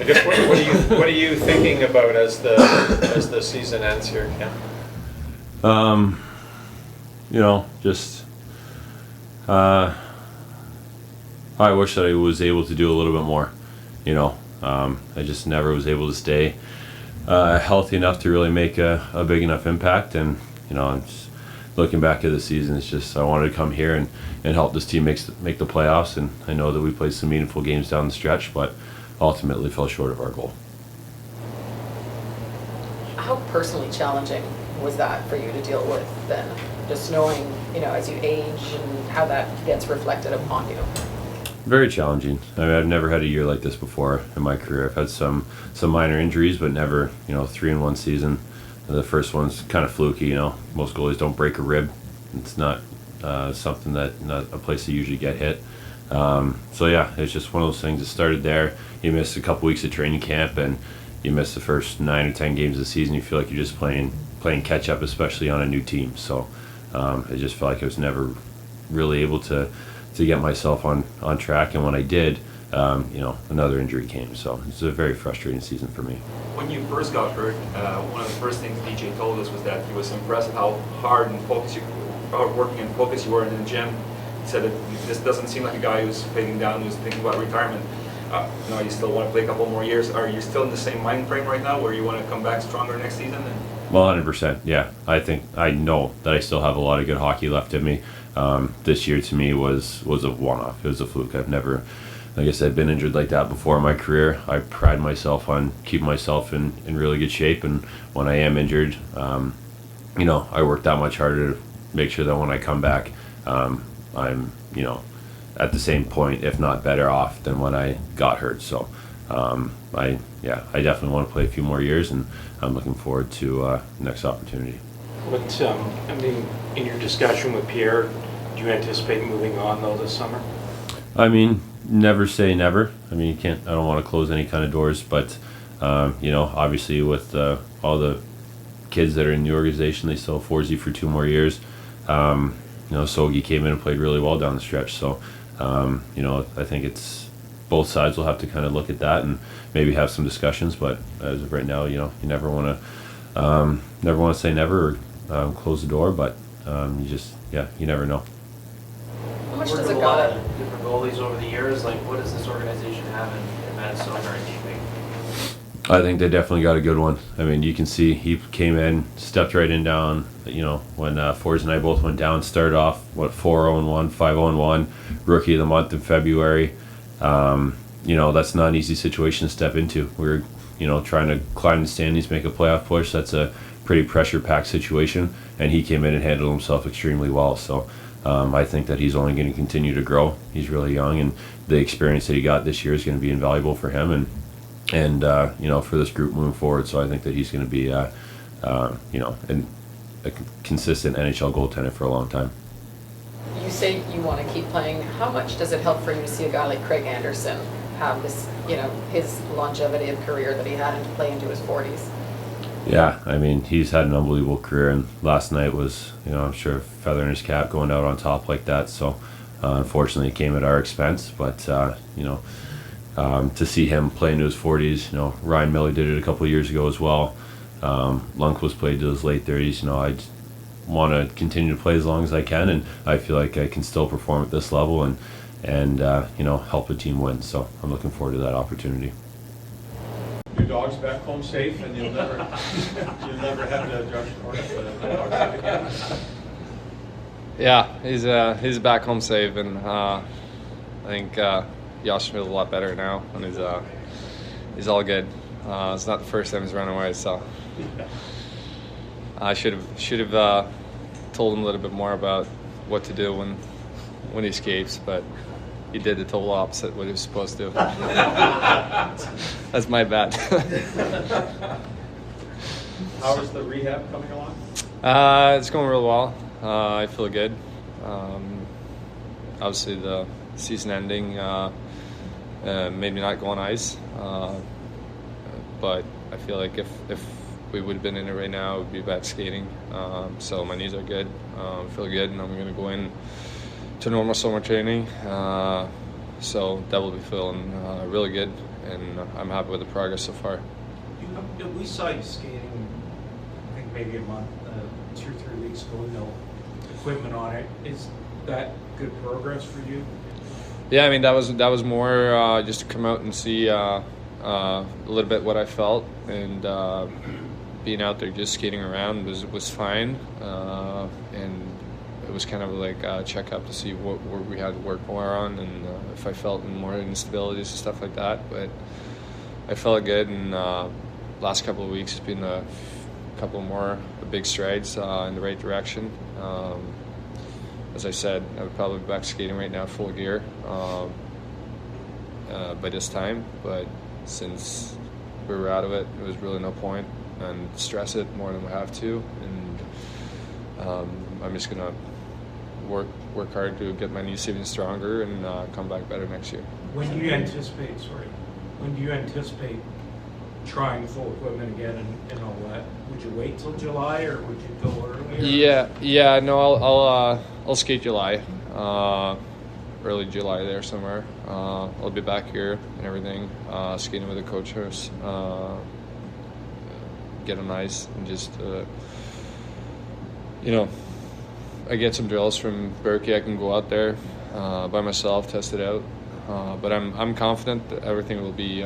I guess what are you thinking about as the season ends here, Ken? Just I wish that I was able to do a little bit more. I just never was able to stay healthy enough to really make a big enough impact. And I'm just looking back at the season. It's just I wanted to come here and help this team make the playoffs. And I know that we played some meaningful games down the stretch, but ultimately fell short of our goal. How personally challenging was that for you to deal with then? Just knowing, as you age and how that gets reflected upon you. Very challenging. I mean, I've never had a year like this before in my career. I've had some minor injuries, but never, 3 in one season. The first one's kind of fluky. Most goalies don't break a rib. It's not something not a place to usually get hit. So yeah, it's just one of those things. It started there. You miss a couple weeks of training camp, and you miss the first 9 or 10 games of the season. You feel like you're just playing catch up, especially on a new team. So I just felt like I was never really able to get myself on track, and when I did, another injury came. So it's a very frustrating season for me. When you first got hurt, one of the first things DJ told us was that he was impressed with how hard working and focused you were in the gym. He said that this doesn't seem like a guy who's fading down, who's thinking about retirement. You still want to play a couple more years. Are you still in the same mind frame right now where you want to come back stronger next season? Well, 100%. Yeah, I know that I still have a lot of good hockey left in me. This year to me was a one-off. It was a fluke. I've never, like I said, been injured like that before in my career. I pride myself on keeping myself in really good shape, and when I am injured, I work that much harder to make sure that when I come back, I'm at the same point, if not better off than when I got hurt. So I definitely want to play a few more years, and I'm looking forward to next opportunity. But in your discussion with Pierre, do you anticipate moving on though this summer? I mean, never say never. I mean, I don't want to close any kind of doors, but obviously with all the kids that are in the organization, they still have Forsberg for 2 more years. Sogi came in and played really well down the stretch. So, I think it's both sides will have to kind of look at that and maybe have some discussions. But as of right now, you never want to say never or close the door. But you never know. How much Worked does with it a lot got of different goalies over the years. Like, what does this organization have in Madison or in Deeping? I think they definitely got a good one. I mean, you can see he came in, stepped right in down. When Forsberg and I both went down, started off 4-0-1, 5-0-1, rookie of the month in February. That's not an easy situation to step into. We're trying to climb the standings, make a playoff push. That's a pretty pressure-packed situation, and he came in and handled himself extremely well. So I think that he's only going to continue to grow. He's really young, and the experience that he got this year is going to be invaluable for him and for this group moving forward. So I think that he's going to be a consistent NHL goaltender for a long time. You say you want to keep playing. How much does it help for you to see a guy like Craig Anderson have this, his longevity of career that he had and to play into his 40s? Yeah, I mean, he's had an unbelievable career, and last night was, I'm sure, a feather in his cap going out on top like that. So unfortunately it came at our expense, but to see him play into his 40s, Ryan Miller did it a couple of years ago as well. Lundqvist played to his late 30s. I want to continue to play as long as I can, and I feel like I can still perform at this level and help the team win. So I'm looking forward to that opportunity. Your dog's back home safe, and you'll never have to judge for it again. Yeah, he's back home safe, and I think Josh feels a lot better now, and he's all good. It's not the first time he's run away, so I should have told him a little bit more about what to do when he escapes, but he did the total opposite of what he was supposed to. That's my bad. How is the rehab coming along? It's going real well. I feel good. Obviously, the season ending made me not go on ice. But I feel like if we would have been in it right now, we'd be back skating. So my knees are good. I feel good, and I'm going to go in to normal summer training. So that will be feeling really good. and I'm happy with the progress so far. We saw you skating, I think maybe a month, 2 or 3 weeks ago, no equipment on it. Is that good progress for you? Yeah, I mean that was more just to come out and see a little bit what I felt, and being out there just skating around was fine, and it was kind of like a checkup to see what we had to work more on, and if I felt more instabilities and stuff like that. But I felt good, and last couple of weeks has been a couple more big strides in the right direction. As I said, I would probably be back skating right now full gear by this time, but since we were out of it, there was really no point and stress it more than we have to, and I'm just gonna work hard to get my knees even stronger and come back better next year. When do you anticipate trying full equipment again and all that? Would you wait till July or would you go earlier? Yeah. No, I'll skate July, early July there somewhere. I'll be back here and everything, skating with the coaches, get on ice and just I get some drills from Berkey. I can go out there by myself, test it out. But I'm confident that everything will be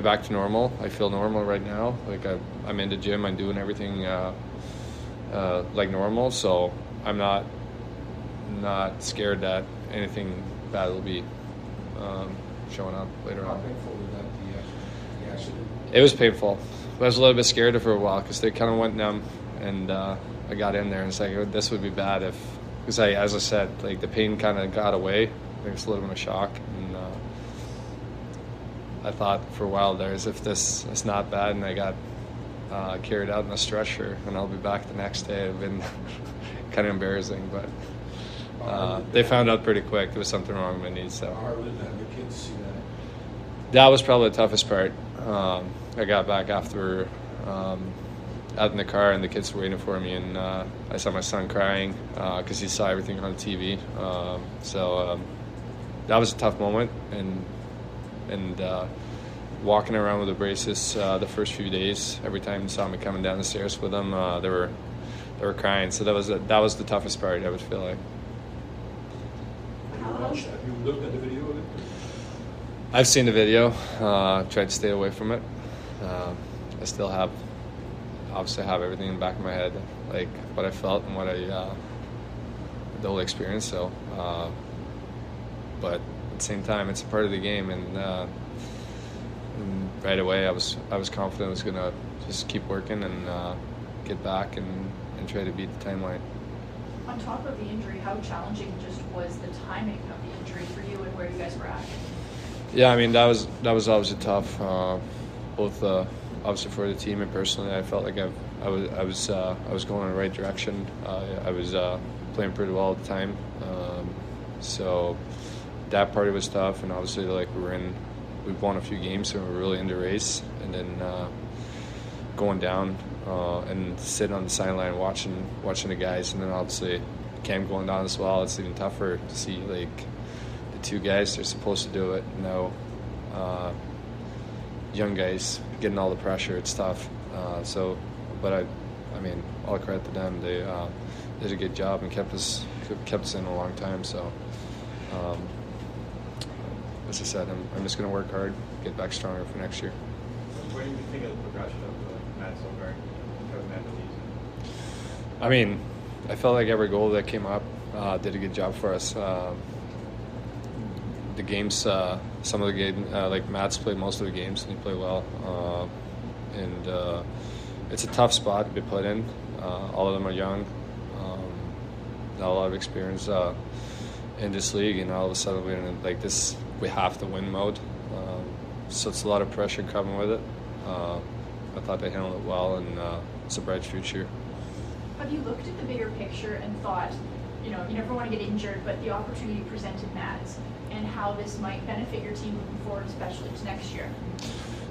back to normal. I feel normal right now. Like I'm in the gym. I'm doing everything like normal. So I'm not scared that anything bad will be showing up later on. How painful was that, the accident? It was painful. I was a little bit scared for a while because they kind of went numb, and I got in there and it's like, this would be bad because as I said, like the pain kind of got away. I think it's a little bit of a shock, and I thought for a while there, as if this is not bad, and I got carried out in a stretcher, and I'll be back the next day. It'd been kind of embarrassing, but they found out pretty quick there was something wrong with my knees. So Hard to have the kids see that. that was probably the toughest part. I got back after out in the car, and the kids were waiting for me, and I saw my son crying because he saw everything on TV. So that was a tough moment, and walking around with the braces the first few days, every time you saw me coming down the stairs with them, they were crying. So that was the toughest part, I would feel like. Have you looked at the video of it? I've seen the video, tried to stay away from it. I still obviously have everything in the back of my head, like what I felt and what the whole experience. So, but at the same time, it's a part of the game, and right away I was confident I was gonna just keep working and get back and try to beat the timeline. On top of the injury, how challenging just was the timing of the injury for you and where you guys were at? Yeah, I mean that was obviously tough, both obviously for the team and personally. I felt like I was going in the right direction. I was playing pretty well at the time, so that part of it was tough. And obviously, like we won a few games, so we were really in the race, and then going down and sitting on the sideline watching the guys, and then obviously Cam going down as well. It's even tougher to see like the two guys they're supposed to do it now. Young guys getting all the pressure, it's tough. But I mean, all credit to them. They did a good job and kept us in a long time. So, as I said, I'm just going to work hard, get back stronger for next year. What do you think of the progression of Matt Silver because Matt season? I mean, I felt like every goal that came up did a good job for us. The games, some of the games, like Matt's played most of the games and he played well. And it's a tough spot to be put in. All of them are young, not a lot of experience in this league, and all of a sudden we're in like this, we have to win mode. So it's a lot of pressure coming with it. I thought they handled it well, and it's a bright future. Have you looked at the bigger picture and thought, you never want to get injured, but the opportunity presented Matt's and how this might benefit your team moving forward, especially to next year?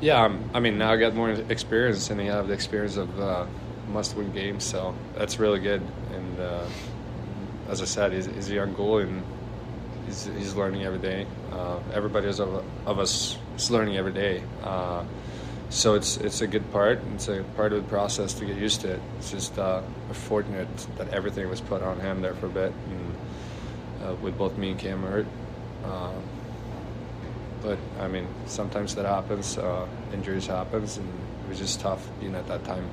Yeah, I mean, now I got more experience, and I have the experience of must-win games, so that's really good. And as I said, he's a young goalie, and he's learning every day. Everybody of us it's learning every day. So it's a good part. It's a part of the process to get used to it. It's just fortunate that everything was put on him there for a bit, and with both me and Cam hurt. But I mean, sometimes that happens. Injuries happens, and it was just tough being at that time.